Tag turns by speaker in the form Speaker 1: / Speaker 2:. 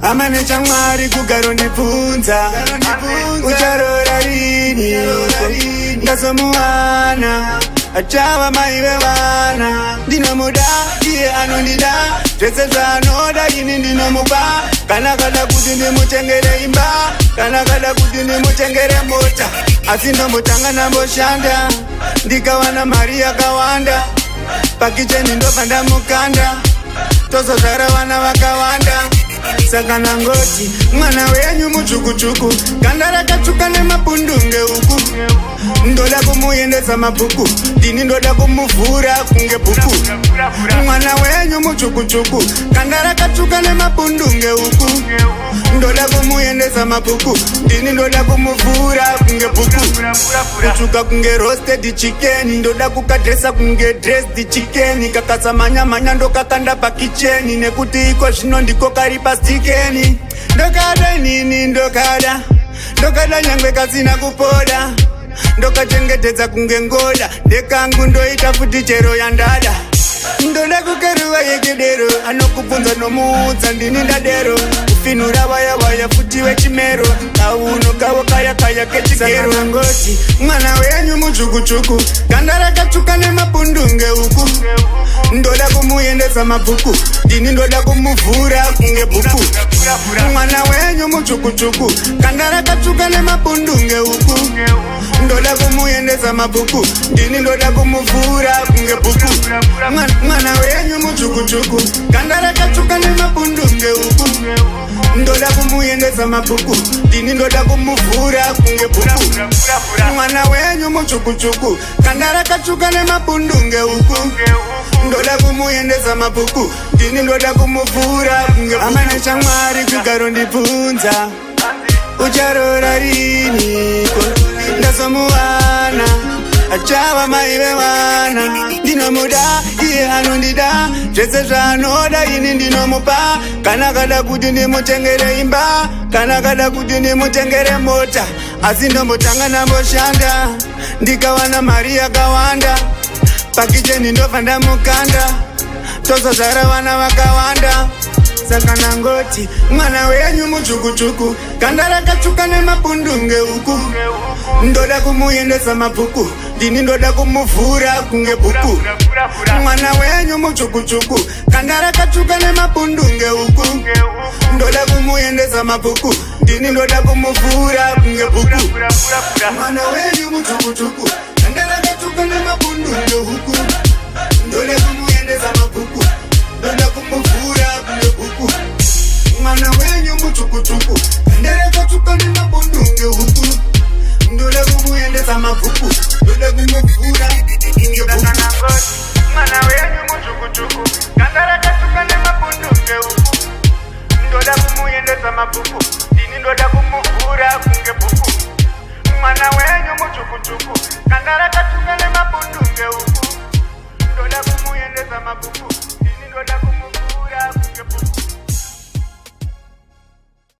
Speaker 1: Amane chamwari kugaro nibvunza ucharora rini ndazomuwana achava mai vevana ndinomuda iye anondida zvese zvaanoda ini ndinomupa kana kada kuti ndimutengere imba kana kada kuti ndimutengere mota asi ndombotanga namboshanda ndikawana mari yakawanda pakicheni ndobva ndamukanda tozozvara vana vakawanda saka nangoti mwana wenyu mutsvukutsvuku ganda rakatsvuka nemapundunge uku ndoda kumuendesa mabhuku ndini ndoda kumuvhura kunge bhuku mwana wenyu mutsvukutsvuku ganda rakatsvuka nemapundunge uku ndoda kumuendesa mabhuku ndini ndoda kumuvhura kunge bhuku kutsvuka kunge roasted chicken ndoda kukadresa kunge dressed chicken kakatsamanya ndokakanda pakicheni nekuti iko zvino ndiko kari pastikeni ndokada nini ndokada nyangwe kasina kupoda ndokachengetedza kunge ngoda ndekangu ndoita futi chero yandada ndoda kukeruva yekedero anokubvunza nomuudza ndini ndadero kufinura waya futi wechimero kauno kavo kaya kechigero ngoti mwana wenyu mutsvukutsvuku ganda rakatsvuka nemapundunge uku ndoda kumuendesa mabhuku ndini ndoda kumuvhura kunge bhuku mwana wenyu mutsvukutsvuku ganda rakatsvuka nemapundunge uku ndoda kumuendesa mabhuku ndini ndoda kumuvhura kunge bhuku mwana wenyu mutsvukutsvuku ganda rakatsvuka nemapundunge uku ndoda kumuendesa mabhuku ndini ndoda kumuvhura kunge bhuku mwana wenyu mutsvukutsvuku ganda rakatsvuka nemapundunge uku ndoda kumuendesa mabhuku ndini ndoda kumuvhura kunge amane chamwari kugaro ndibvunza ucharora riniko ndazomuwana achava mai vevana ndinomuda iye anondida zvese zvaanoda ini ndinomupa kana kada kuti ndimutengere imba kana kada kuti ndimutengere mota asi ndombotanga namboshanda ndikawana mari yakawanda pakicheni ndobva ndamukanda tozozvara vana vakawanda saka nangoti mwana wenyu mutsvukutsvuku ganda rakatsvuka nemapundunge uku ndoda kumuendesa mabhuku ndini ndoda kumuvhura kunge bhuku mwana wenyu mutsvukutsvuku ganda rakatsvuka nemapundunge uku ndoda kumuendesa mabhuku ndini ndoda kumuvhura kunge bhuku mwana wenyu mutsvukutsvuku ganda rakatsvuka nemapundunge uku ndoda kumuendesa mabhuku ndoda kumuvhura kunge bhuku mwana wenyu mutsvukutsvuku ganda rakatsvuka nemapundunge uku ndoda kumuendesa mabhuku ndoda kumuvhura kunge bhuku mwana wenyu mutsvukutsvuku ganda rakatsvuka nemapundunge uku ndoda kumuendesa mabhuku ndini ndoda kumuvhura kunge bhuku mwana wenyu mutsvukutsvuku ganda